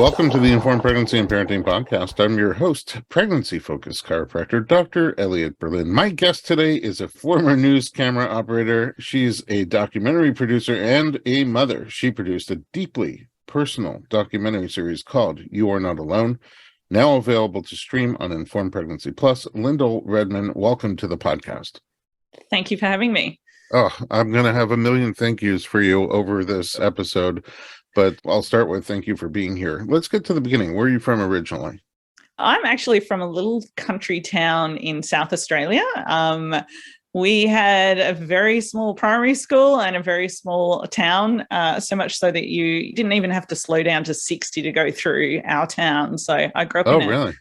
Welcome to the Informed Pregnancy and Parenting Podcast. I'm your host, pregnancy-focused chiropractor, Dr. Elliot Berlin. My guest today is a former news camera operator. She's a documentary producer and a mother. She produced a deeply personal documentary series called You Are Not Alone, now available to stream on Informed Pregnancy Plus. Lyndal Redman, welcome to the podcast. Thank you for having me. Oh, I'm going to have a million thank yous for you over this episode, but I'll start with thank you for being here. Let's get to the beginning. Where are you from originally? I'm actually from a little country town in South Australia. We had a very small primary school and a very small town, so much so that you didn't even have to slow down to 60 to go through our town. So I grew up in a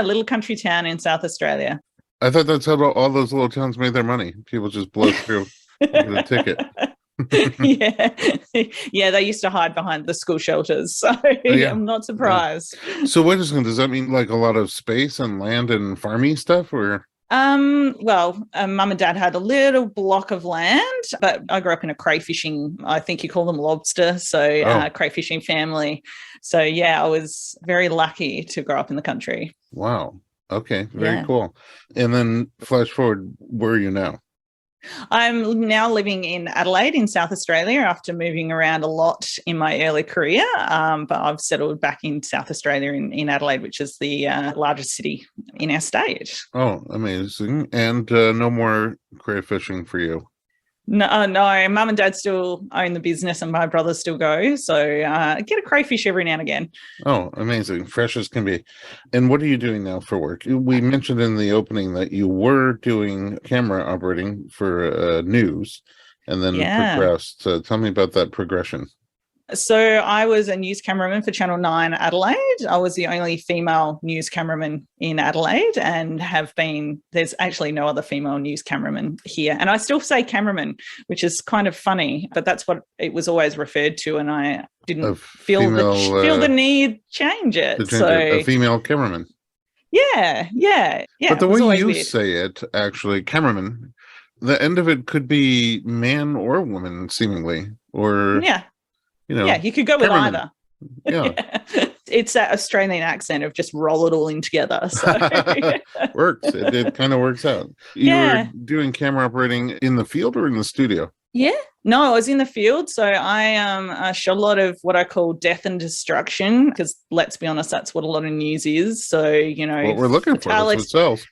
little country town in South Australia. I thought that's how all those little towns made their money. People just blow through the ticket. Yeah, they used to hide behind the school shelters, so I'm not surprised. So does that mean like a lot of space and land and farming stuff, or? Mum and dad had a little block of land, but I grew up in a crayfishing, I think you call them lobster, crayfishing family. So yeah, I was very lucky to grow up in the country. Wow. Okay, very cool. And then flash forward, where are you now? I'm now living in Adelaide in South Australia after moving around a lot in my early career, but I've settled back in South Australia in Adelaide, which is the largest city in our state. Oh, amazing. And no more crayfishing for you? No, mum and dad still own the business and my brother still goes. So I get a crayfish every now and again. Oh, amazing. Fresh as can be. And what are you doing now for work? We mentioned in the opening that you were doing camera operating for news and then progressed. Tell me about that progression. So I was a news cameraman for Channel 9 Adelaide. I was the only female news cameraman in Adelaide and there's actually no other female news cameraman here. And I still say cameraman, which is kind of funny, but that's what it was always referred to. And I didn't feel the need to change it. A female cameraman. Yeah. But the way you say it, actually, cameraman, the end of it could be man or woman, seemingly, or... Yeah. You could go with either. Yeah. It's that Australian accent of just roll it all in together. So. Works. It kind of works out. You were doing camera operating in the field or in the studio? Yeah. No, I was in the field. So I shot a lot of what I call death and destruction, because let's be honest, that's what a lot of news is. So, what we're looking for, that's what sells.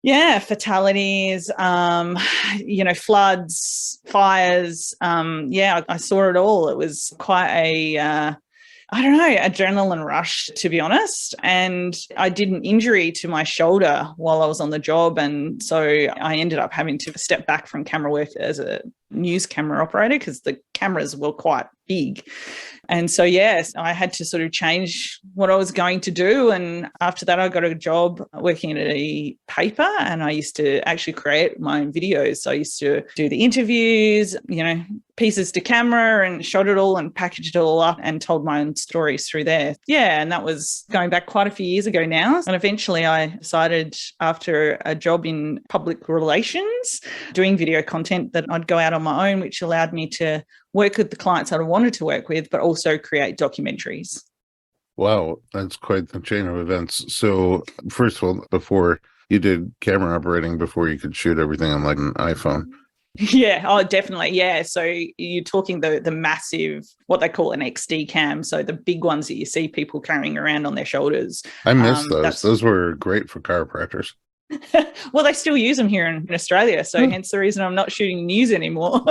Yeah, fatalities, floods, fires. I saw it all. It was quite a, adrenaline rush, to be honest. And I did an injury to my shoulder while I was on the job. And so I ended up having to step back from camera work as a news camera operator because the cameras were quite big. And so, yes, I had to sort of change what I was going to do. And after that, I got a job working at a paper and I used to actually create my own videos. So I used to do the interviews, pieces to camera and shot it all and packaged it all up and told my own stories through there. Yeah, and that was going back quite a few years ago now. And eventually I decided after a job in public relations, doing video content, that I'd go out on my own, which allowed me to work with the clients that I wanted to work with, but also create documentaries. Wow, that's quite the chain of events. So first of all, before you did camera operating, before you could shoot everything on like an iPhone. Yeah, oh, definitely. Yeah. So you're talking the massive, what they call an XD cam. So the big ones that you see people carrying around on their shoulders. I miss those. Those were great for chiropractors. Well, they still use them here in Australia, so hence the reason I'm not shooting news anymore.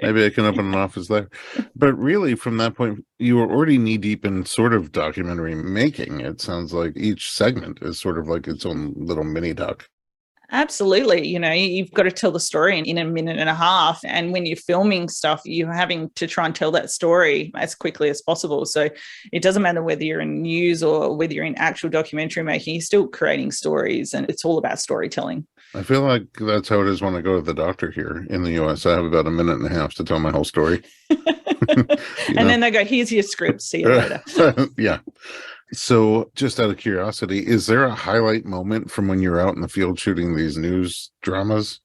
Maybe I can open an office there. But really, from that point, you were already knee-deep in sort of documentary making. It sounds like each segment is sort of like its own little mini-doc. Absolutely. You've got to tell the story in a minute and a half. And when you're filming stuff, you're having to try and tell that story as quickly as possible. So it doesn't matter whether you're in news or whether you're in actual documentary making, you're still creating stories and it's all about storytelling. I feel like that's how it is when I go to the doctor here in the US. I have about a minute and a half to tell my whole story. And then they go, here's your script. See you later. Yeah. So just out of curiosity, is there a highlight moment from when you're out in the field shooting these news dramas?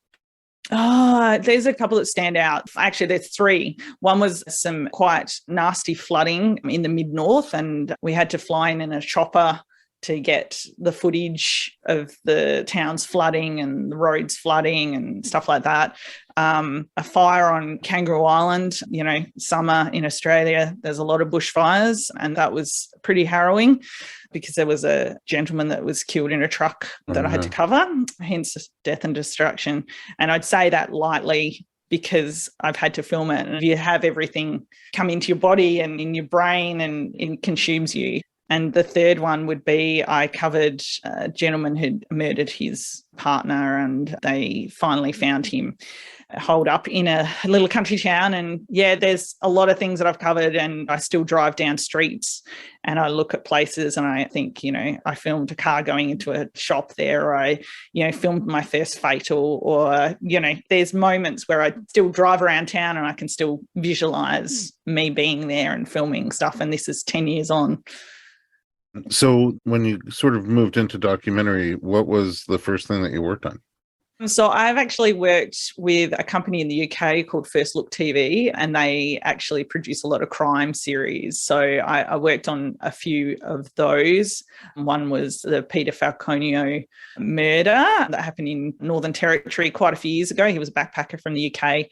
Oh, There's a couple that stand out. Actually, there's three. One was some quite nasty flooding in the mid-north, and we had to fly in a chopper to get the footage of the towns flooding and the roads flooding and stuff like that. A fire on Kangaroo Island, summer in Australia, there's a lot of bushfires, and that was pretty harrowing because there was a gentleman that was killed in a truck that I had to cover, hence death and destruction. And I'd say that lightly because I've had to film it, and you have everything come into your body and in your brain, and it consumes you. And the third one would be I covered a gentleman who'd murdered his partner, and they finally found him holed up in a little country town. And yeah, there's a lot of things that I've covered, and I still drive down streets and I look at places and I think, I filmed a car going into a shop there, or I, filmed my first fatal, or, there's moments where I still drive around town and I can still visualize me being there and filming stuff. And this is 10 years on. So when you sort of moved into documentary, what was the first thing that you worked on? So I've actually worked with a company in the UK called First Look TV, and they actually produce a lot of crime series. So I worked on a few of those. One was the Peter Falconio murder that happened in Northern Territory quite a few years ago. He was a backpacker from the UK.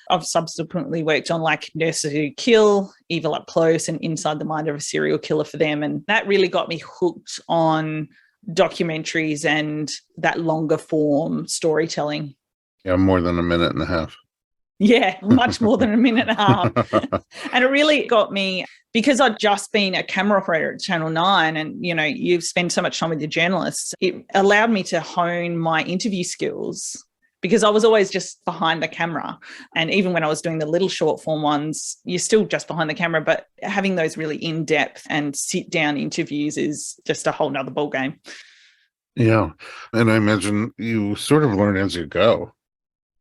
I've subsequently worked on like Nurses Who Kill, Evil Up Close, and Inside the Mind of a Serial Killer for them. And that really got me hooked on documentaries and that longer form storytelling. Yeah, more than a minute and a half. Yeah, much more than a minute and a half. And it really got me, because I'd just been a camera operator at Channel 9, and, you spend so much time with your journalists, it allowed me to hone my interview skills, because I was always just behind the camera. And even when I was doing the little short form ones, you're still just behind the camera, but having those really in-depth and sit-down interviews is just a whole nother ballgame. Yeah. And I imagine you sort of learn as you go.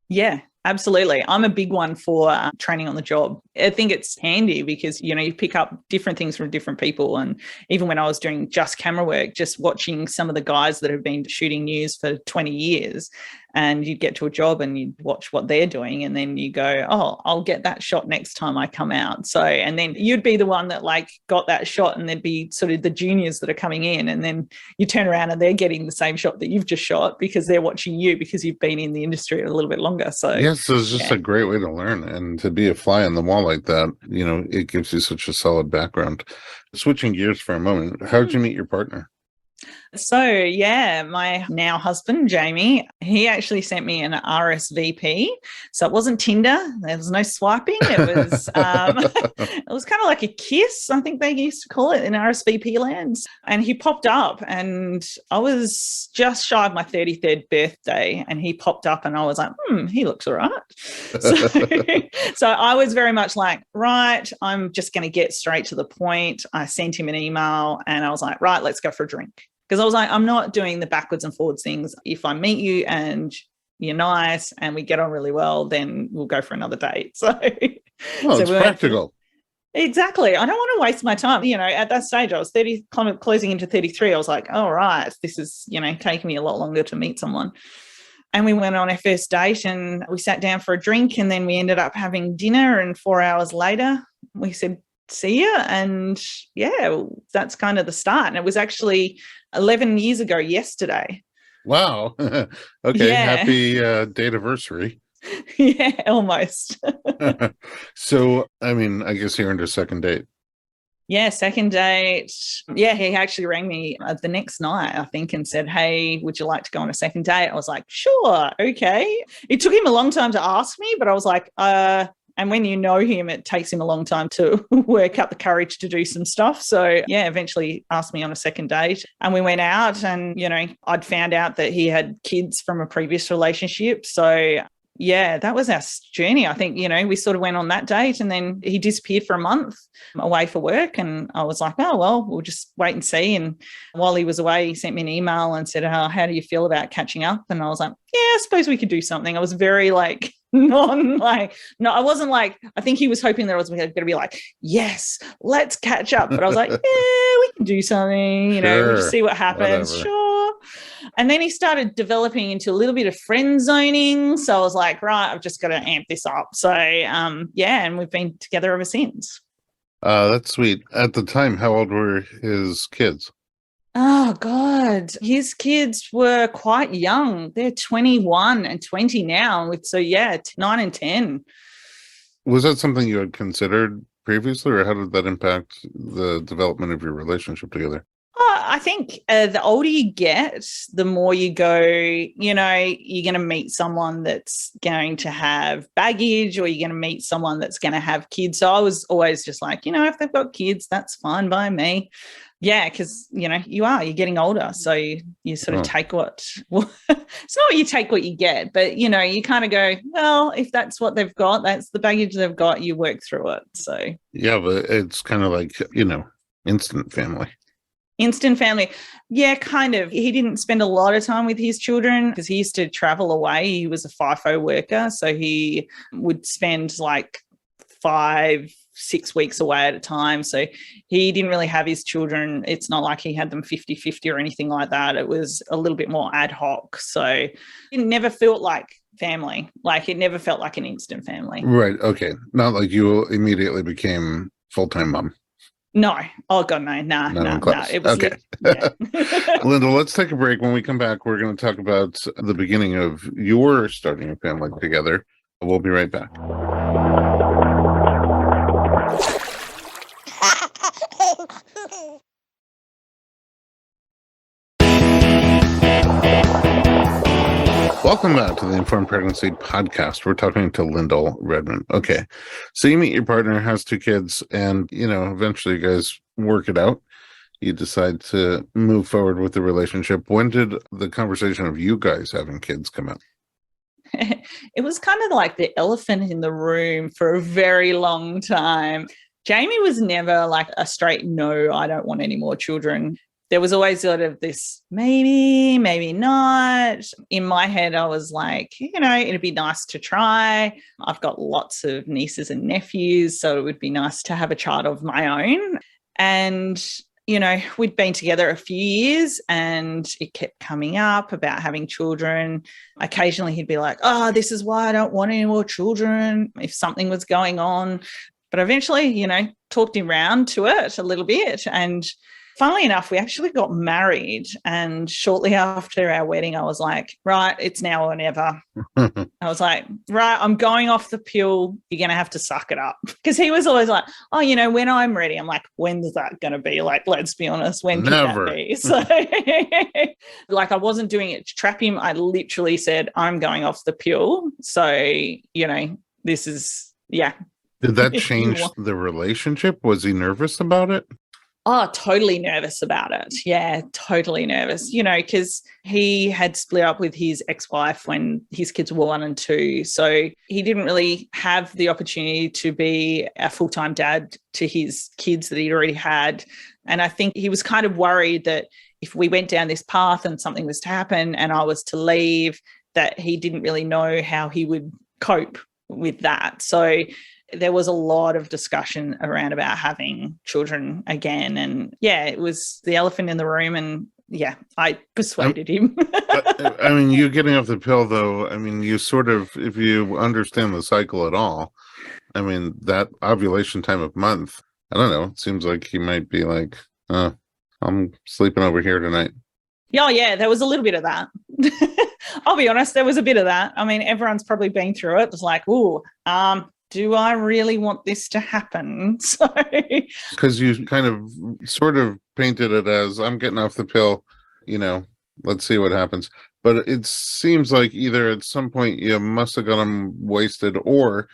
Yeah, absolutely. I'm a big one for training on the job. I think it's handy because, you pick up different things from different people. And even when I was doing just camera work, just watching some of the guys that have been shooting news for 20 years, and you'd get to a job and you'd watch what they're doing, and then you go, oh, I'll get that shot next time I come out. So, and then you'd be the one that like got that shot, and there'd be sort of the juniors that are coming in, and then you turn around and they're getting the same shot that you've just shot because they're watching you because you've been in the industry a little bit longer. So yes, it's just a great way to learn, and to be a fly on the wall like that, it gives you such a solid background. Switching gears for a moment, how did you meet your partner? So, yeah, my now husband, Jamie, he actually sent me an RSVP. So it wasn't Tinder. There was no swiping. It was it was kind of like a kiss, I think they used to call it in RSVP lands. And he popped up, and I was just shy of my 33rd birthday, and he popped up, and I was like, he looks all right. So I was very much like, right, I'm just going to get straight to the point. I sent him an email, and I was like, right, let's go for a drink. Because I was like, I'm not doing the backwards and forwards things. If I meet you and you're nice and we get on really well, then we'll go for another date. So, it's practical. Exactly. I don't want to waste my time. At that stage, I was 30, kind of closing into 33. I was like, all right, this is, taking me a lot longer to meet someone. And we went on our first date, and we sat down for a drink, and then we ended up having dinner. And 4 hours later, we said, see ya. And yeah, that's kind of the start. And it was actually 11 years ago yesterday. Wow. Okay. Yeah. Happy date anniversary. Yeah, almost. So, I I guess you're into second date. Yeah, second date. Yeah, he actually rang me the next night, I think, and said, hey, would you like to go on a second date? I was like, sure, okay. It took him a long time to ask me, but I was like, and when you know him, it takes him a long time to work up the courage to do some stuff. So, yeah, eventually asked me on a second date, and we went out, and, I'd found out that he had kids from a previous relationship. So, yeah, that was our journey. I think, we sort of went on that date, and then he disappeared for a month away for work. And I was like, oh, well, we'll just wait and see. And while he was away, he sent me an email and said, oh, how do you feel about catching up? And I was like, yeah, I suppose we could do something. I was very I wasn't like, I think he was hoping that I was going to be like, yes, let's catch up. But I was like, yeah, we can do something, Sure, we'll just see what happens. whatever. Sure. And then he started developing into a little bit of friend zoning. So I was like, right, I've just got to amp this up. So, and we've been together ever since. That's sweet. At the time, how old were his kids? Oh, God. His kids were quite young. They're 21 and 20 now. So, 9 and 10. Was that something you had considered previously, or how did that impact the development of your relationship together? I think the older you get, the more you go, you're going to meet someone that's going to have baggage, or you're going to meet someone that's going to have kids. So I was always just like, if they've got kids, that's fine by me. Yeah, because, you're getting older. So you sort of take it's not what you take what you get, but, you kind of go, well, if that's what they've got, that's the baggage they've got, you work through it. So. Yeah, but it's kind of like, instant family. Instant family. Yeah, kind of. He didn't spend a lot of time with his children because he used to travel away. He was a FIFO worker. So he would spend like 5-6 weeks away at a time. So he didn't really have his children. It's not like he had them 50-50 or anything like that. It was a little bit more ad hoc. So it never felt like family. Like it never felt like an instant family. Right. Okay. Not like you immediately became full-time mom. No. Oh, God, no. Nah. It was okay. Lyndal, let's take a break. When we come back, we're going to talk about the beginning of your starting a family together. We'll be right back. Welcome back to the Informed Pregnancy Podcast. We're talking to Lyndal Redman. Okay, so you meet your partner, has 2 kids, and, eventually you guys work it out. You decide to move forward with the relationship. When did the conversation of you guys having kids come up? It was kind of like the elephant in the room for a very long time. Jamie was never like a straight no, I don't want any more children. There was always sort of this maybe not. In my head, I was like, it'd be nice to try. I've got lots of nieces and nephews, so it would be nice to have a child of my own. And, we'd been together a few years and it kept coming up about having children. Occasionally he'd be like, oh, this is why I don't want any more children, if something was going on. But eventually, talked him round to it a little bit. And funnily enough, we actually got married, and shortly after our wedding, I was like, right, it's now or never. I was like, right, I'm going off the pill. You're going to have to suck it up. Because he was always like, oh, when I'm ready. I'm like, when's that going to be? Like, let's be honest, when can that be? So like I wasn't doing it to trap him. I literally said, I'm going off the pill. So, this is, yeah. Did that change the relationship? Was he nervous about it? Oh, totally nervous about it. Yeah, totally nervous, because he had split up with his ex-wife when his kids were 1 and 2. So he didn't really have the opportunity to be a full-time dad to his kids that he'd already had. And I think he was kind of worried that if we went down this path and something was to happen and I was to leave, that he didn't really know how he would cope with that. So there was a lot of discussion around about having children again. And it was the elephant in the room. And I persuaded him. I mean, you getting off the pill, though, you sort of, if you understand the cycle at all, that ovulation time of month, I don't know, it seems like he might be like, I'm sleeping over here tonight. Oh, yeah, there was a little bit of that. I'll be honest, there was a bit of that. Everyone's probably been through it. It's like, do I really want this to happen? So, because you kind of sort of painted it as, I'm getting off the pill, let's see what happens. But it seems like either at some point you must have got him wasted, or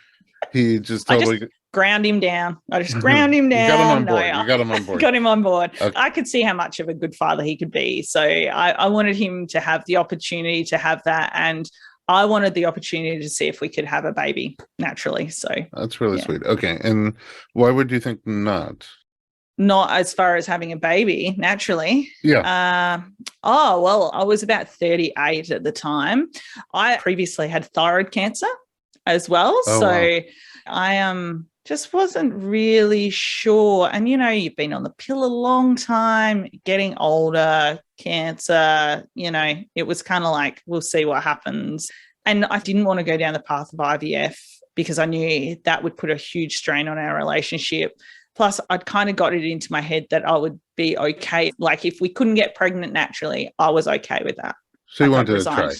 he just totally ground him down. I just ground him down. You got him on board. You got him on board. Got him on board. Okay. I could see how much of a good father he could be. So I wanted him to have the opportunity to have that. And I wanted the opportunity to see if we could have a baby naturally. So that's really sweet. Okay. And why would you think not? Not as far as having a baby naturally. Yeah. Well, I was about 38 at the time. I previously had thyroid cancer as well. Oh, so wow. I just wasn't really sure. And, you've been on the pill a long time, getting older, cancer. It was kind of like, we'll see what happens. And I didn't want to go down the path of IVF because I knew that would put a huge strain on our relationship. Plus, I'd kind of got it into my head that I would be okay. Like, if we couldn't get pregnant naturally, I was okay with that. So you wanted to try?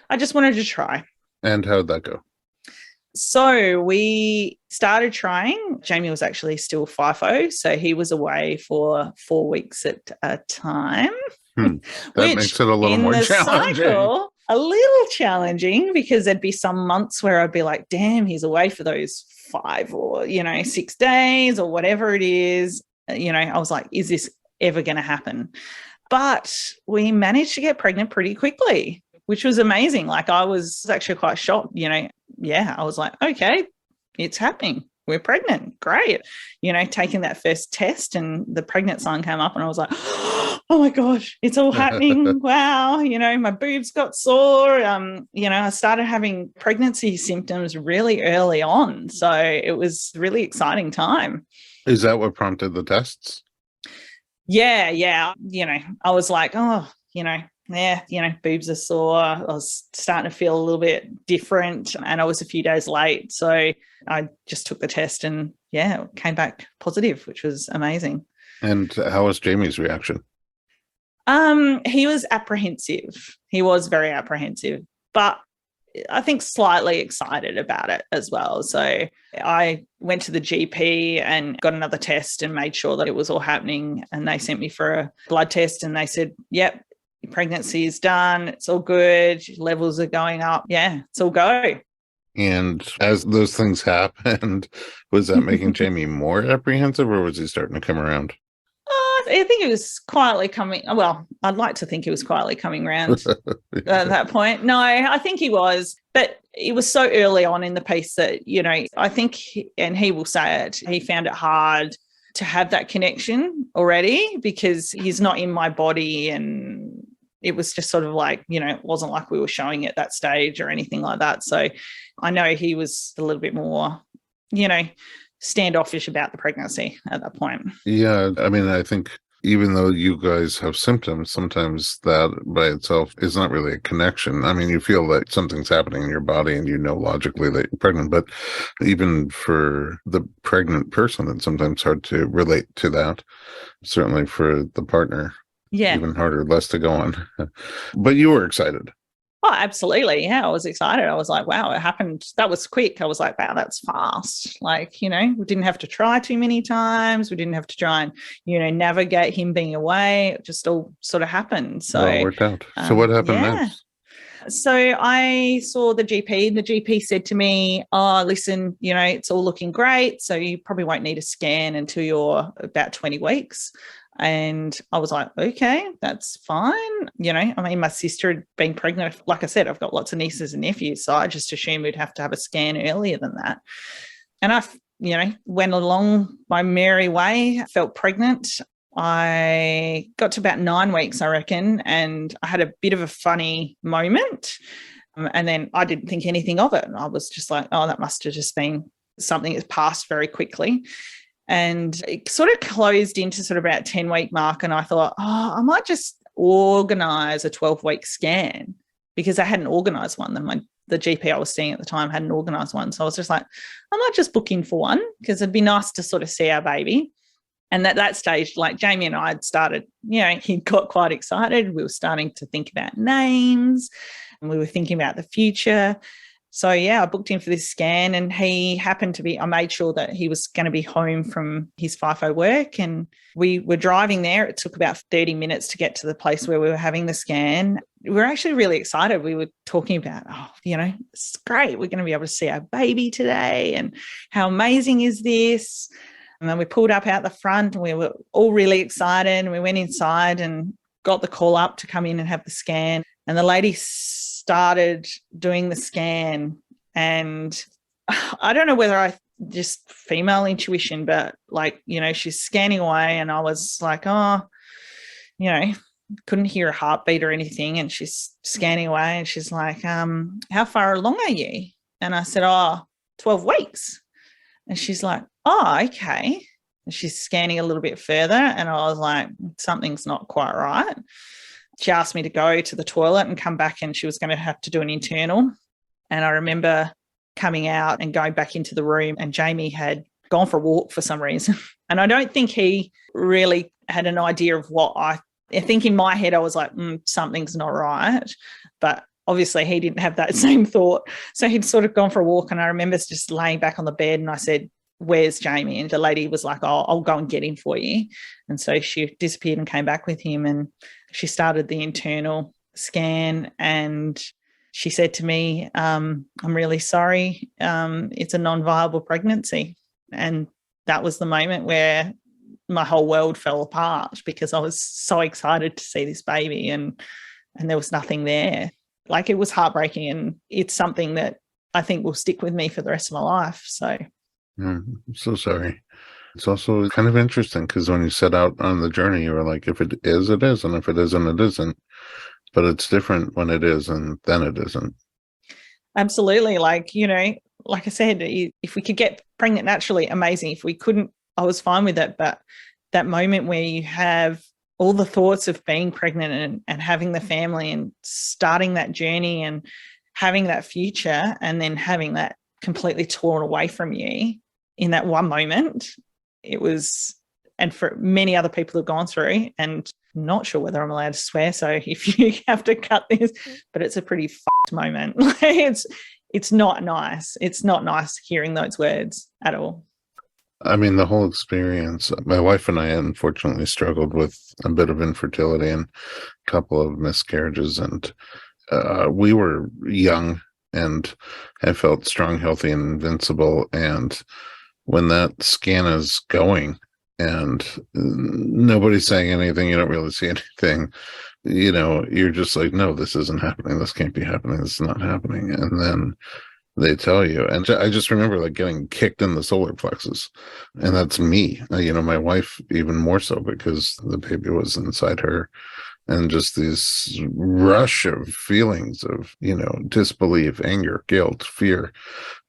I just wanted to try. And how'd that go? So we started trying. Jamie was actually still FIFO, so he was away for 4 weeks at a time. That makes it a little more challenging. Cycle, a little challenging, because there'd be some months where I'd be like, damn, he's away for those 5 or 6 days or whatever it is. I was like, is this ever going to happen? But we managed to get pregnant pretty quickly, which was amazing. Like, I was actually quite shocked. I was like, okay, it's happening. We're pregnant. Great. Taking that first test and the pregnant sign came up and I was like, oh my gosh, it's all happening. Wow. My boobs got sore. I started having pregnancy symptoms really early on. So it was a really exciting time. Is that what prompted the tests? Yeah. I was like, boobs are sore. I was starting to feel a little bit different and I was a few days late. So I just took the test and came back positive, which was amazing. And how was Jamie's reaction? He was apprehensive. He was very apprehensive, but I think slightly excited about it as well. So I went to the GP and got another test and made sure that it was all happening. And they sent me for a blood test and they said, yep, your pregnancy is done. It's all good. Levels are going up. Yeah, it's all go. And as those things happened, was that making Jamie more apprehensive or was he starting to come around? I think it was quietly coming. Well, I'd like to think he was quietly coming around at that point. No, I think he was. But it was so early on in the piece that, I think, and he will say it, he found it hard to have that connection already because he's not in my body and it was just sort of like, it wasn't like we were showing at that stage or anything like that. So I know he was a little bit more, standoffish about the pregnancy at that point. Yeah. I mean, I think even though you guys have symptoms, sometimes that by itself is not really a connection. I mean, you feel that something's happening in your body and logically that you're pregnant, but even for the pregnant person, it's sometimes hard to relate to that. Certainly for the partner. Yeah. Even harder, less to go on. But you were excited. Oh, absolutely. Yeah, I was excited. I was like, wow, it happened. That was quick. I was like, wow, that's fast. Like, we didn't have to try too many times. We didn't have to try and, navigate him being away. It just all sort of happened. So it worked out. So what happened next? So I saw the GP. The GP said to me, oh, listen, it's all looking great. So you probably won't need a scan until you're about 20 weeks. And I was like, okay, that's fine. My sister had been pregnant. Like I said, I've got lots of nieces and nephews. So I just assumed we'd have to have a scan earlier than that. And I, went along my merry way, felt pregnant. I got to about 9 weeks, I reckon. And I had a bit of a funny moment. And then I didn't think anything of it. And I was just like, oh, that must have just been something that's passed very quickly. And it sort of closed into sort of about 10-week mark. And I thought, oh, I might just organise a 12-week scan because I hadn't organised one. The GP I was seeing at the time hadn't organised one. So I was just like, I might just book in for one because it'd be nice to sort of see our baby. And at that stage, like Jamie and I had started, he got quite excited. We were starting to think about names and we were thinking about the future. So, I booked in for this scan and he happened to be, I made sure that he was going to be home from his FIFO work and we were driving there. It took about 30 minutes to get to the place where we were having the scan. We were actually really excited. We were talking about, it's great. We're going to be able to see our baby today and how amazing is this? And then we pulled up out the front and we were all really excited and we went inside and got the call up to come in and have the scan. And the lady started doing the scan and I don't know whether I just female intuition, but she's scanning away and I was like, oh, couldn't hear a heartbeat or anything. And she's scanning away and she's like, how far along are you? And I said, 12 weeks. And she's like, oh, okay. And she's scanning a little bit further and I was like, something's not quite right. she asked me to go to the toilet and come back, and she was going to have to do an internal. And I remember coming out and going back into the room, and Jamie had gone for a walk for some reason. And I don't think he really had an idea of what I think in my head. I was like, something's not right. But obviously he didn't have that same thought. So he'd sort of gone for a walk, and I remember just laying back on the bed, and I said, "Where's Jamie?" And the lady was like, "Oh, I'll go and get him for you." And so she disappeared and came back with him, and she started the internal scan, and she said to me, "I'm really sorry. It's a non-viable pregnancy." And that was the moment where my whole world fell apart, because I was so excited to see this baby, and there was nothing there. Like, it was heartbreaking, and it's something that I think will stick with me for the rest of my life. So I'm so sorry. It's also kind of interesting, because when you set out on the journey, you were like, if it is, it is, and if it isn't, it isn't. But it's different when it is, and then it isn't. Absolutely. Like, like I said, if we could get pregnant naturally, amazing. If we couldn't, I was fine with it. But that moment where you have all the thoughts of being pregnant and having the family and starting that journey and having that future, and then having that completely torn away from you in that one moment, it was, and for many other people who've gone through, and I'm not sure whether I'm allowed to swear, so if you have to cut this, but it's a pretty fucked moment. It's not nice. It's not nice hearing those words at all. I mean, the whole experience, my wife and I unfortunately struggled with a bit of infertility and a couple of miscarriages, and we were young, and I felt strong, healthy, and invincible. And when that scan is going and nobody's saying anything, you don't really see anything, you're just like, no, this isn't happening. This can't be happening. This is not happening. And then they tell you. And I just remember like getting kicked in the solar plexus. And that's me. My wife even more so, because the baby was inside her. And just this rush of feelings of, disbelief, anger, guilt, fear.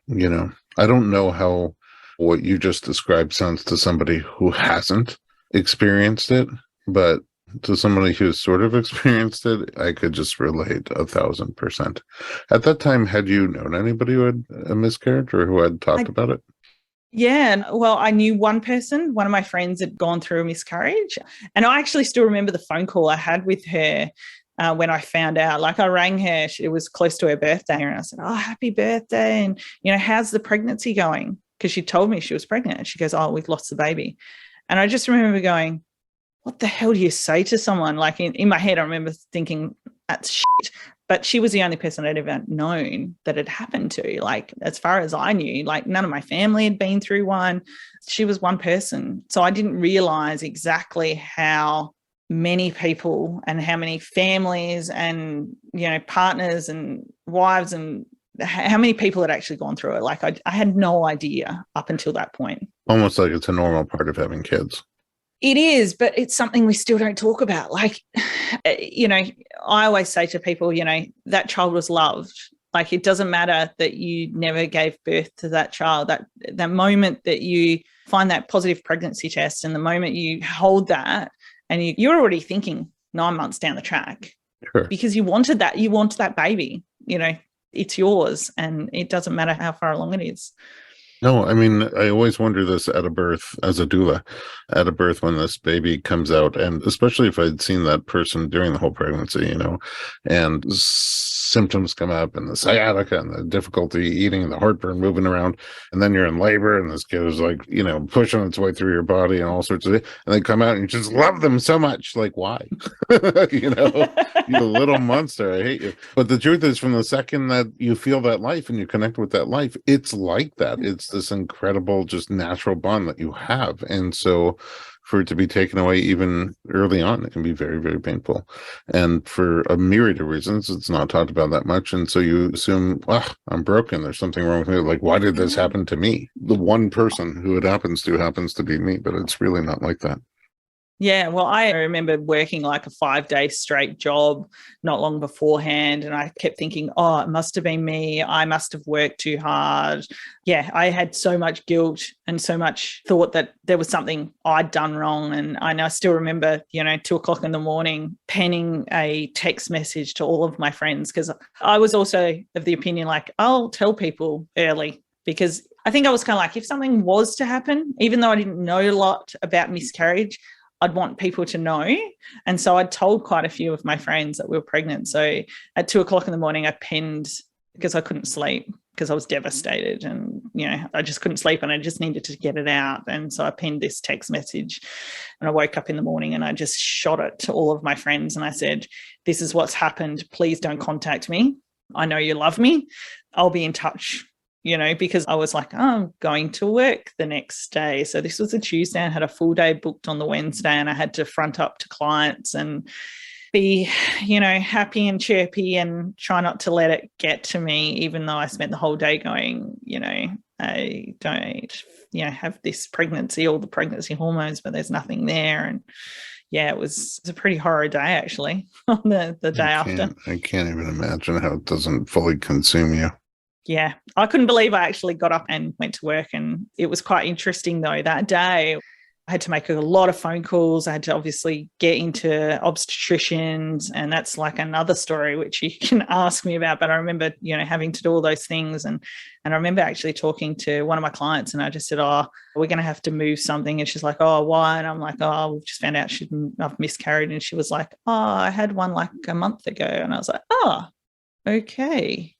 I don't know how what you just described sounds to somebody who hasn't experienced it, but to somebody who's sort of experienced it, I could just relate 1,000%. At that time, had you known anybody who had a miscarriage or who had talked about it? Yeah. Well, I knew one person, one of my friends had gone through a miscarriage. And I actually still remember the phone call I had with her when I found out. Like, I rang her, it was close to her birthday, and I said, "Oh, happy birthday. And, how's the pregnancy going?" Because she told me she was pregnant. And she goes, "Oh, we've lost the baby." And I just remember going, what the hell do you say to someone? Like, in my head, I remember thinking, that's shit. But she was the only person I'd ever known that had happened to. Like, as far as I knew, like, none of my family had been through one. She was one person. So I didn't realize exactly how many people and how many families and, partners and wives and how many people had actually gone through it. Like, I had no idea up until that point. Almost like it's a normal part of having kids. It is, but it's something we still don't talk about. Like, I always say to people, that child was loved. Like, it doesn't matter that you never gave birth to that child. That moment that you find that positive pregnancy test, and the moment you hold that, and you're already thinking 9 months down the track, sure, because you wanted that baby. It's yours, and it doesn't matter how far along it is. No, I mean, I always wonder this at a birth, as a doula, at a birth when this baby comes out, and especially if I'd seen that person during the whole pregnancy, and symptoms come up, and the sciatica and the difficulty eating and the heartburn moving around, and then you're in labor, and this kid is like, pushing its way through your body and all sorts of things, and they come out and you just love them so much. Like, why? You little monster, I hate you. But the truth is, from the second that you feel that life and you connect with that life, it's like that. It's this incredible, just natural bond that you have. And so for it to be taken away even early on, it can be very, very painful. And for a myriad of reasons, it's not talked about that much. And so you assume, I'm broken. There's something wrong with me. Like, why did this happen to me? The one person who it happens to be me, but it's really not like that. Yeah, well, I remember working like a 5-day straight job not long beforehand. And I kept thinking, oh, it must have been me. I must have worked too hard. Yeah, I had so much guilt and so much thought that there was something I'd done wrong. And I still remember, 2:00 in the morning, penning a text message to all of my friends, because I was also of the opinion, like, I'll tell people early, because I think I was kind of like, if something was to happen, even though I didn't know a lot about miscarriage, I'd want people to know. And so I'd told quite a few of my friends that we were pregnant. So at 2:00 in the morning, I penned, because I couldn't sleep, because I was devastated, and, I just couldn't sleep and I just needed to get it out. And so I penned this text message, and I woke up in the morning and I just shot it to all of my friends. And I said, this is what's happened. Please don't contact me. I know you love me. I'll be in touch. Because I was like, oh, I'm going to work the next day. So this was a Tuesday. I had a full day booked on the Wednesday, and I had to front up to clients and be, happy and chirpy and try not to let it get to me, even though I spent the whole day going, I don't, have this pregnancy, all the pregnancy hormones, but there's nothing there. And yeah, it was a pretty horrid day, actually, on the day after. I can't even imagine how it doesn't fully consume you. Yeah, I couldn't believe I actually got up and went to work. And it was quite interesting, though, that day. I had to make a lot of phone calls. I had to obviously get into obstetricians, and that's like another story which you can ask me about. But I remember, having to do all those things. And I remember actually talking to one of my clients, and I just said, oh, we're going to have to move something. And she's like, oh, why? And I'm like, oh, we've just found out I've miscarried. And she was like, oh, I had one like a month ago. And I was like, oh, okay.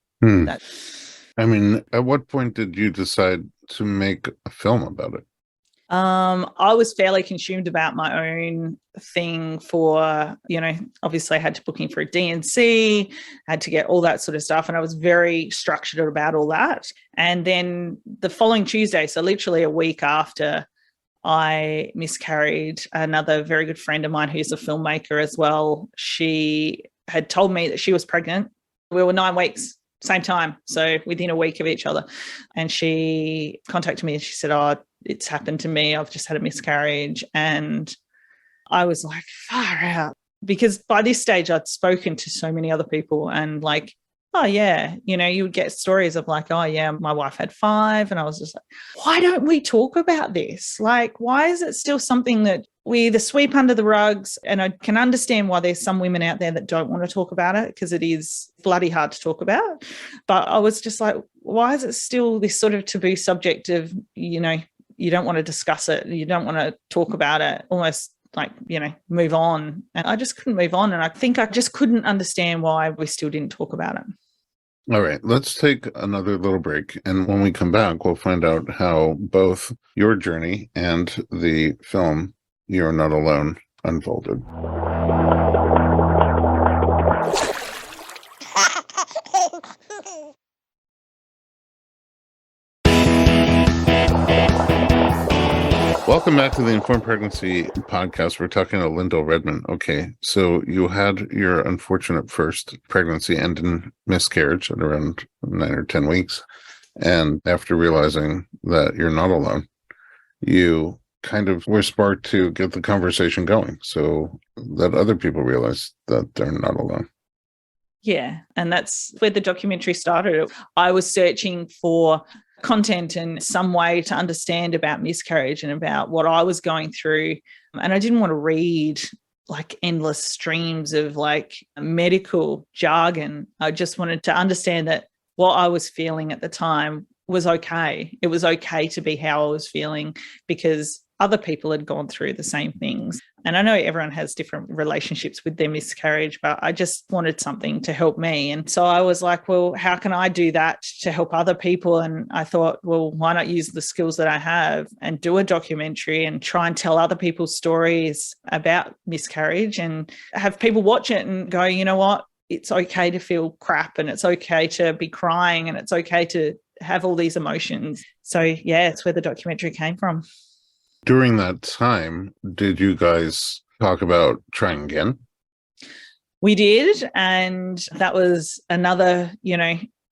I mean, at what point did you decide to make a film about it? I was fairly consumed about my own thing for, obviously I had to book in for a DNC, had to get all that sort of stuff. And I was very structured about all that. And then the following Tuesday, so literally a week after I miscarried, another very good friend of mine who's a filmmaker as well, she had told me that she was pregnant. We were 9 weeks. Same time, so within a week of each other. And she contacted me and she said, oh, it's happened to me. I've just had a miscarriage. And I was like, far out. Because by this stage, I'd spoken to so many other people, and like, oh, yeah, you would get stories of like, oh, yeah, my wife had 5. And I was just like, why don't we talk about this? Like, why is it still something that we either sweep under the rugs? And I can understand why there's some women out there that don't want to talk about it, because it is bloody hard to talk about. But I was just like, why is it still this sort of taboo subject of, you don't want to discuss it, you don't want to talk about it, almost like, move on. And I just couldn't move on. And I think I just couldn't understand why we still didn't talk about it. All right, let's take another little break. And when we come back, we'll find out how both your journey and the film You're Not Alone unfolded. Welcome back to the Informed Pregnancy Podcast. We're talking to Lyndal Redman. Okay, so you had your unfortunate first pregnancy end in miscarriage at around 9 or 10 weeks. And after realizing that you're not alone, you kind of were sparked to get the conversation going so that other people realize that they're not alone. Yeah, and that's where the documentary started. I was searching for content and some way to understand about miscarriage and about what I was going through. And I didn't want to read like endless streams of like medical jargon. I just wanted to understand that what I was feeling at the time was okay. It was okay to be how I was feeling, because other people had gone through the same things. And I know everyone has different relationships with their miscarriage, but I just wanted something to help me. And so I was like, well, how can I do that to help other people? And I thought, well, why not use the skills that I have and do a documentary and try and tell other people's stories about miscarriage and have people watch it and go, you know what? It's okay to feel crap, and it's okay to be crying, and it's okay to have all these emotions. So yeah, it's where the documentary came from. During that time, did you guys talk about trying again? We did. And that was another,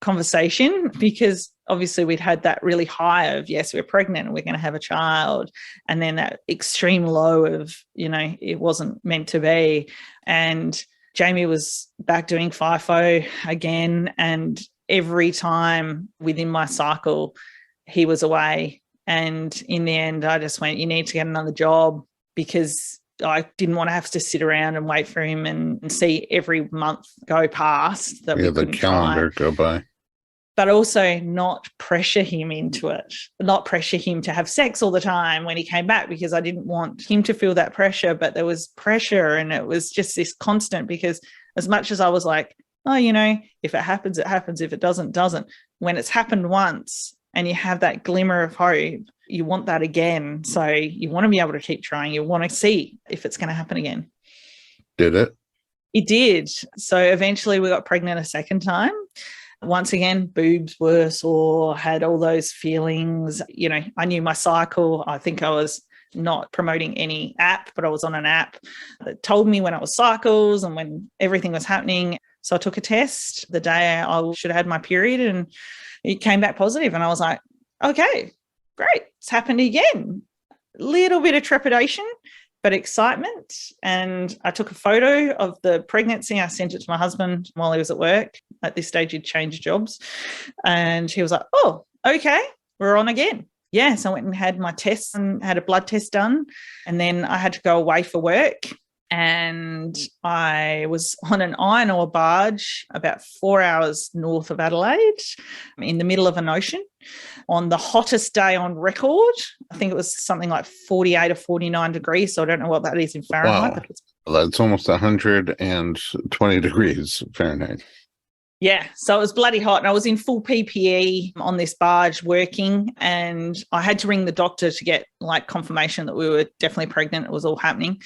conversation, because obviously we'd had that really high of, yes, we're pregnant and we're going to have a child. And then that extreme low of, it wasn't meant to be. And Jamie was back doing FIFO again. And every time within my cycle, he was away. And in the end, I just went, you need to get another job, because I didn't want to have to sit around and wait for him and see every month go past that we couldn't the calendar go by. But also not pressure him into it, not pressure him to have sex all the time when he came back, because I didn't want him to feel that pressure. But there was pressure, and it was just this constant, because as much as I was like, oh, if it happens, it happens. If it doesn't, doesn't. When it's happened once and you have that glimmer of hope, you want that again. So you want to be able to keep trying. You want to see if it's going to happen again. Did it? It did. So eventually we got pregnant a second time. Once again, boobs were sore, had all those feelings. I knew my cycle. I think I was not promoting any app, but I was on an app that told me when it was cycles and when everything was happening. So I took a test the day I should have had my period, and it came back positive. And I was like, okay, great, it's happened again. Little bit of trepidation, but excitement. And I took a photo of the pregnancy. I sent it to my husband while he was at work. At this stage, he'd changed jobs. And he was like, oh, okay, we're on again. Yeah, so I went and had my tests and had a blood test done. And then I had to go away for work. And I was on an iron ore barge about 4 hours north of Adelaide in the middle of an ocean on the hottest day on record. I think it was something like 48 or 49 degrees. So I don't know what that is in Fahrenheit. Wow. But that's almost 120 degrees Fahrenheit. Yeah, so it was bloody hot, and I was in full PPE on this barge working, and I had to ring the doctor to get confirmation that we were definitely pregnant. It was all happening.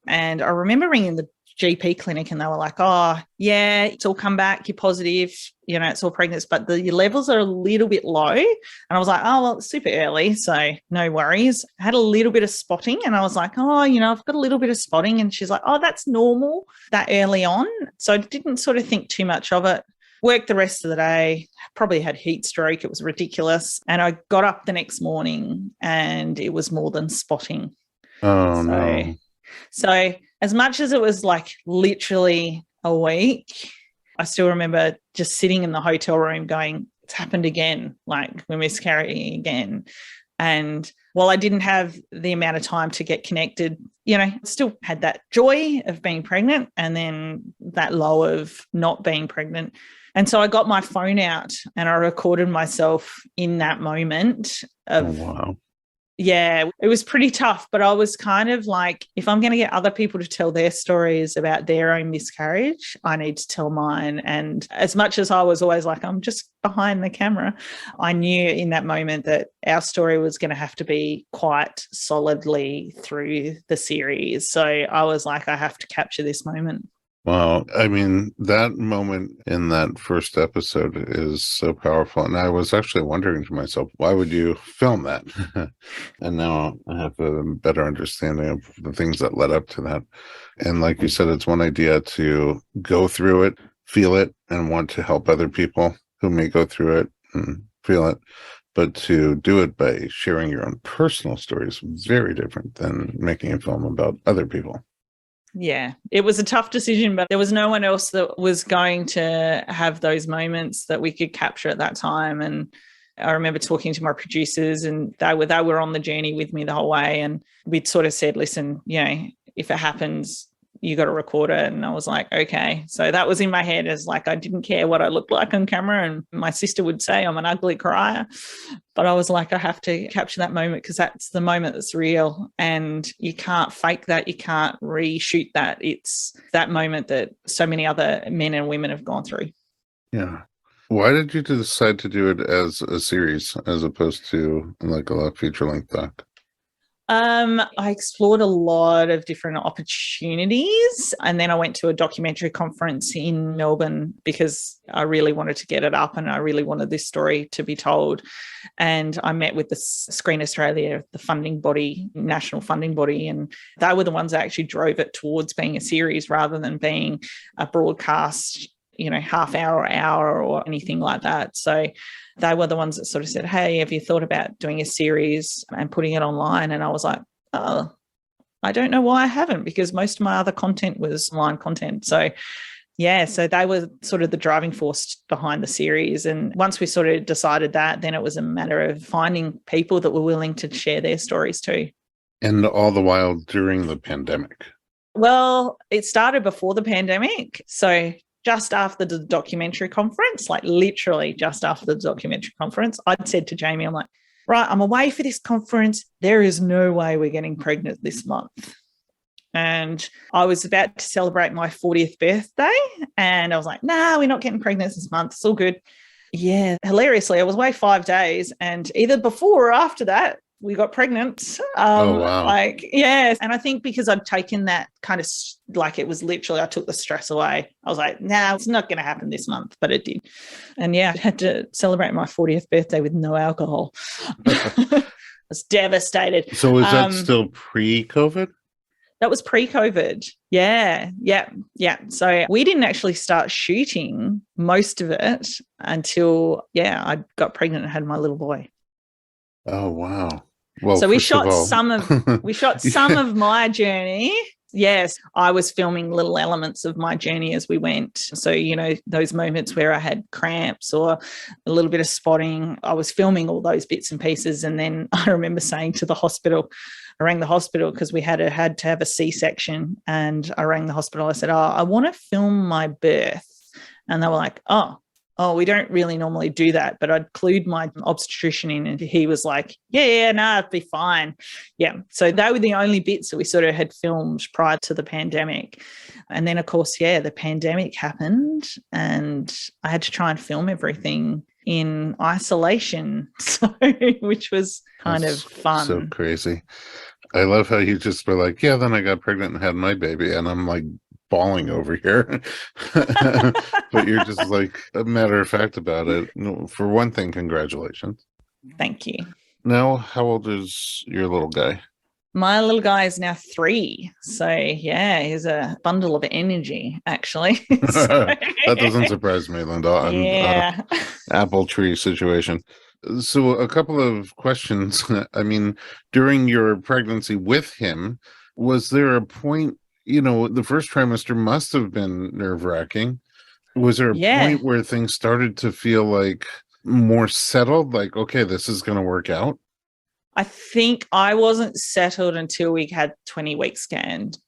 And I remember ringing the GP clinic, and they were like, oh, yeah, it's all come back, you're positive, it's all pregnant, but the levels are a little bit low. And I was like, oh, well, it's super early, so no worries. I had a little bit of spotting, and I was like, oh, I've got a little bit of spotting. And she's like, oh, that's normal that early on. So I didn't sort of think too much of it. Worked the rest of the day, probably had heat stroke. It was ridiculous. And I got up the next morning, and it was more than spotting. Oh, no. So as much as it was literally a week, I still remember just sitting in the hotel room going, it's happened again, we're miscarrying again. And while I didn't have the amount of time to get connected, still had that joy of being pregnant, and then that low of not being pregnant. And so I got my phone out and I recorded myself in that moment of, wow. Yeah, it was pretty tough, but I was kind of like, if I'm going to get other people to tell their stories about their own miscarriage, I need to tell mine. And as much as I was always like, I'm just behind the camera, I knew in that moment that our story was going to have to be quite solidly through the series. So I was like, I have to capture this moment. Wow. I mean, that moment in that first episode is so powerful. And I was actually wondering to myself, why would you film that? And now I have a better understanding of the things that led up to that. And like you said, it's one idea to go through it, feel it, and want to help other people who may go through it and feel it. But to do it by sharing your own personal story is very different than making a film about other people. Yeah, it was a tough decision, but there was no one else that was going to have those moments that we could capture at that time. And I remember talking to my producers, and they were on the journey with me the whole way. And we'd sort of said, listen, if it happens, you got to record it. And I was like, okay. So that was in my head as I didn't care what I looked like on camera. And my sister would say I'm an ugly crier. But I was like, I have to capture that moment because that's the moment that's real. And you can't fake that. You can't reshoot that. It's that moment that so many other men and women have gone through. Yeah. Why did you decide to do it as a series as opposed to a feature-length doc? I explored a lot of different opportunities, and then I went to a documentary conference in Melbourne because I really wanted to get it up and I really wanted this story to be told. And I met with the Screen Australia, the funding body, national funding body, and they were the ones that actually drove it towards being a series rather than being a broadcast half hour or hour or anything like that. So they were the ones that sort of said, hey, have you thought about doing a series and putting it online? And I was like, oh, I don't know why I haven't, because most of my other content was online content. So yeah, so they were sort of the driving force behind the series. And once we sort of decided that, then it was a matter of finding people that were willing to share their stories too. And all the while during the pandemic. Well, it started before the pandemic. So just after the documentary conference, like literally just after the documentary conference, I'd said to Jamie, I'm like, right, I'm away for this conference. There is no way we're getting pregnant this month. And I was about to celebrate my 40th birthday. And I was like, nah, we're not getting pregnant this month. It's all good. Yeah, hilariously, I was away 5 days. And either before or after that, we got pregnant. Oh, wow. And I think because I'd taken that kind of it was literally, I took the stress away. I was like, nah, it's not going to happen this month, but it did. And yeah, I had to celebrate my 40th birthday with no alcohol. I was devastated. So is that still pre-COVID? That was pre-COVID. Yeah. So we didn't actually start shooting most of it until, I got pregnant and had my little boy. Oh, wow. Well, so we shot some of my journey. Yes, I was filming little elements of my journey as we went. So, those moments where I had cramps or a little bit of spotting, I was filming all those bits and pieces. And then I remember saying to the hospital, I rang the hospital because we had to have a C-section, and I rang the hospital. I said, I want to film my birth. And they were like, oh, we don't really normally do that. But I'd clued my obstetrician in, and he was like, it'd be fine. Yeah. So they were the only bits that we sort of had filmed prior to the pandemic. And then, of course, the pandemic happened, and I had to try and film everything in isolation, which was kind of fun. So crazy. I love how you just were like, then I got pregnant and had my baby, and I'm like bawling over here. But you're just like a matter of fact about it. For one thing, congratulations. Thank you. Now, how old is your little guy? My little guy is now 3. So, he's a bundle of energy, actually. That doesn't surprise me, Linda. Apple tree situation. So a couple of questions. I mean, during your pregnancy with him, was there a point, the first trimester must have been nerve-wracking. Was there a point where things started to feel like more settled? Like, okay, this is going to work out? I think I wasn't settled until we had 20-week scanned.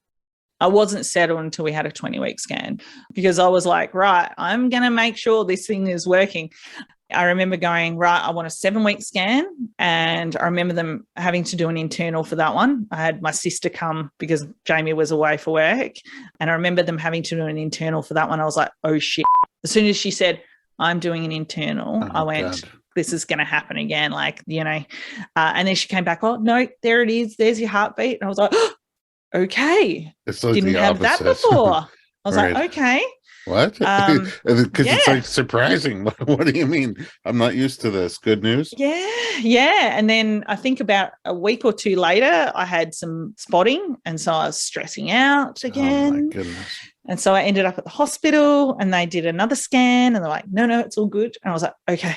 I wasn't settled until we had a 20-week scan, because I was like, right, I'm going to make sure this thing is working. I remember going, right, I want a 7-week scan. And I remember them having to do an internal for that one. I had my sister come because Jamie was away for work. And I remember them having to do an internal for that one. I was like, oh, shit. As soon as she said, I'm doing an internal, I went, God, this is going to happen again. And then she came back, oh, no, there it is. There's your heartbeat. And I was like, oh, okay. It's like didn't have that before. I was like, okay. What? Because it's like surprising. What do you mean? I'm not used to this. Good news? Yeah. And then I think about a week or two later, I had some spotting. And so I was stressing out again. Oh, my goodness. And so I ended up at the hospital, and they did another scan, and they're like, no, it's all good. And I was like, okay.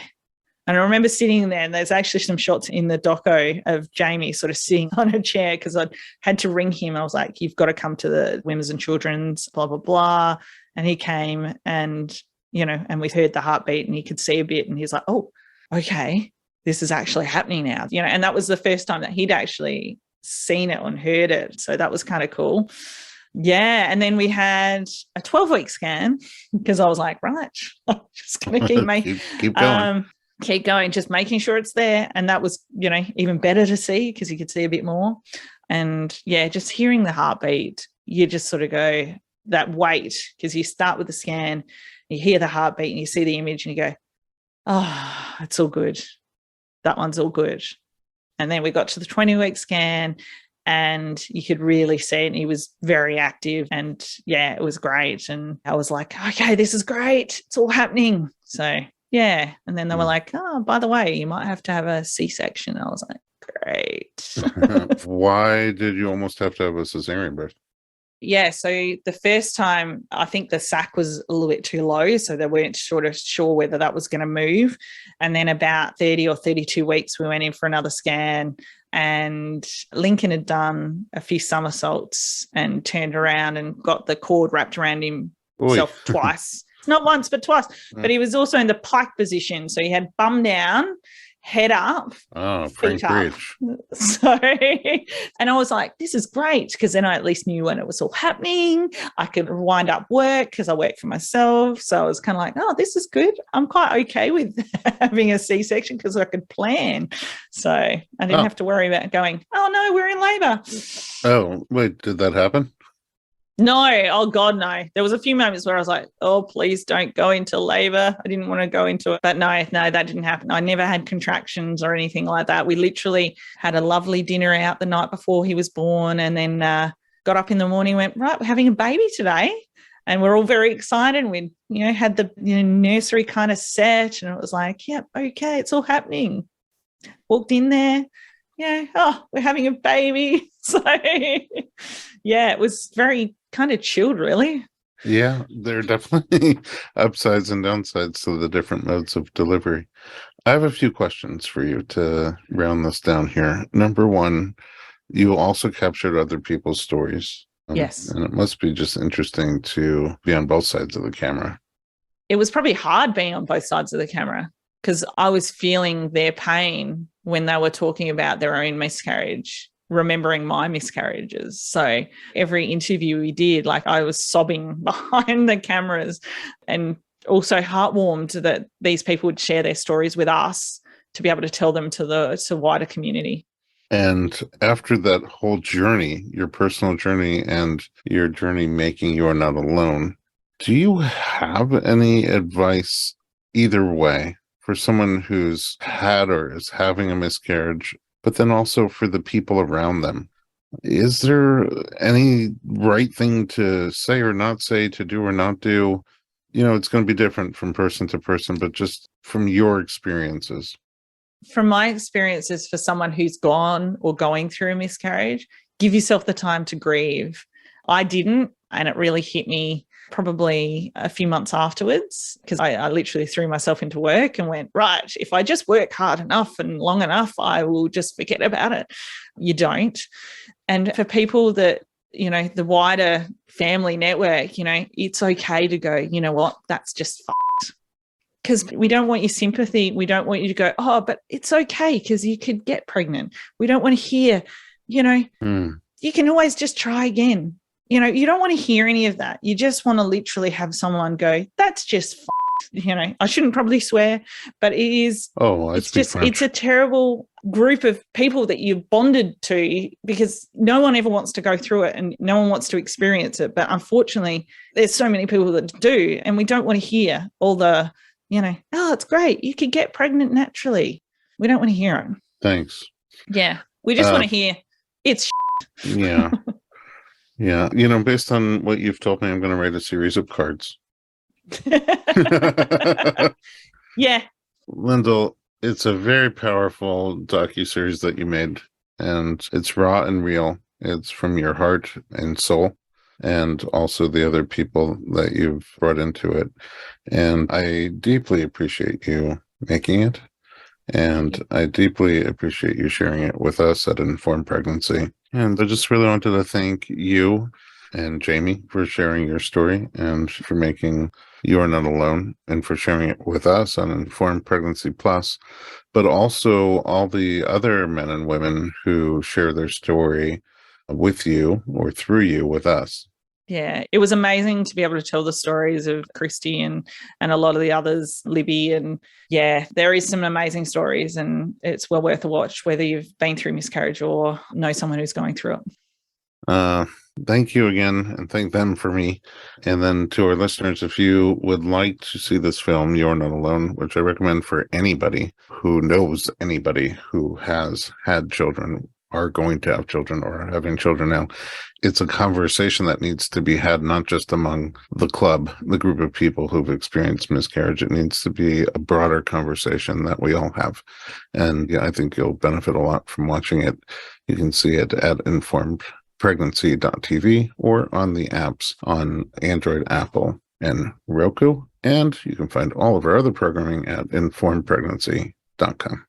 And I remember sitting there, and there's actually some shots in the doco of Jamie sort of sitting on a chair, because I had to ring him. I was like, you've got to come to the Women's and Children's, blah, blah, blah. And he came, and, and we heard the heartbeat, and he could see a bit, and he's like, oh, okay, this is actually happening now. And that was the first time that he'd actually seen it and heard it. So that was kind of cool. Yeah. And then we had a 12-week scan, because I was like, right, I'm just going to keep going. Keep going, just making sure it's there. And that was, even better to see, because you could see a bit more. And just hearing the heartbeat, you just sort of go, that weight, because you start with the scan, you hear the heartbeat, and you see the image, and you go, oh, it's all good. That one's all good. And then we got to the 20-week scan, and you could really see it, and he was very active, and it was great. And I was like, okay, this is great. It's all happening. So and then they were like, oh, by the way, you might have to have a C-section. I was like, great. Why did you almost have to have a cesarean birth? Yeah, so the first time, I think the sac was a little bit too low, so they weren't sort of sure whether that was going to move. And then about 30 or 32 weeks, we went in for another scan, and Lincoln had done a few somersaults and turned around and got the cord wrapped around himself twice. Not once, but twice. But he was also in the pike position, so he had bum down, head up, feet up. So, and I was like, this is great, because then I at least knew when it was all happening. I could wind up work because I work for myself. So I was kind of like, oh, this is good. I'm quite okay with having a C-section because I could plan. So I didn't have to worry about going, oh, no, we're in labor. Oh, wait, did that happen? No, oh God, no. There was a few moments where I was like, oh, please don't go into labor. I didn't want to go into it. But no, that didn't happen. I never had contractions or anything like that. We literally had a lovely dinner out the night before he was born, and then got up in the morning and went, right, we're having a baby today. And we're all very excited. We, had the nursery kind of set, and it was like, yep, okay, it's all happening. Walked in there. We're having a baby. So, yeah, it was very kind of chilled, really. Yeah, there are definitely upsides and downsides to the different modes of delivery. I have a few questions for you to round this down here. Number one, you also captured other people's stories. Yes. And it must be just interesting to be on both sides of the camera. It was probably hard being on both sides of the camera, because I was feeling their pain when they were talking about their own miscarriage, remembering my miscarriages. So every interview we did, like, I was sobbing behind the cameras, and also heartwarmed that these people would share their stories with us to be able to tell them to the wider community. And after that whole journey, your personal journey and your journey making You're Not Alone, do you have any advice either way for someone who's had or is having a miscarriage, but then also for the people around them? Is there any right thing to say or not say, to do or not do? It's going to be different from person to person, but just from your experiences. From my experiences, for someone who's gone or going through a miscarriage, give yourself the time to grieve. I didn't, and it really hit me probably a few months afterwards, because I literally threw myself into work and went, right, if I just work hard enough and long enough, I will just forget about it. You don't. And for people that, the wider family network, it's okay to go, you know what, that's just fucked. Because we don't want your sympathy. We don't want you to go, oh, but it's okay because you could get pregnant. We don't want to hear, you can always just try again. You don't want to hear any of that. You just want to literally have someone go, that's just fucked. I shouldn't probably swear, but it is. Oh, it's a terrible group of people that you've bonded to, because no one ever wants to go through it and no one wants to experience it. But unfortunately, there's so many people that do, and we don't want to hear all the, oh, it's great, you could get pregnant naturally. We don't want to hear it. Thanks. Yeah. We just want to hear it's yeah. Yeah. Based on what you've told me, I'm going to write a series of cards. Yeah. Lyndal, it's a very powerful docuseries that you made, and it's raw and real. It's from your heart and soul, and also the other people that you've brought into it. And I deeply appreciate you making it. And I deeply appreciate you sharing it with us at Informed Pregnancy. And I just really wanted to thank you and Jamie for sharing your story and for making You Are Not Alone, and for sharing it with us on Informed Pregnancy Plus, but also all the other men and women who share their story with you or through you with us. Yeah, it was amazing to be able to tell the stories of Christy and a lot of the others, Libby. And yeah, there is some amazing stories, and it's well worth a watch, whether you've been through miscarriage or know someone who's going through it. Thank you again, and thank them for me. And then to our listeners, if you would like to see this film, You're Not Alone, which I recommend for anybody who knows anybody who has had children, are going to have children, or are having children now. It's a conversation that needs to be had, not just among the club, the group of people who've experienced miscarriage. It needs to be a broader conversation that we all have. And yeah, I think you'll benefit a lot from watching it. You can see it at Informed pregnancy.tv or on the apps on Android, Apple, and Roku. And you can find all of our other programming at informedpregnancy.com.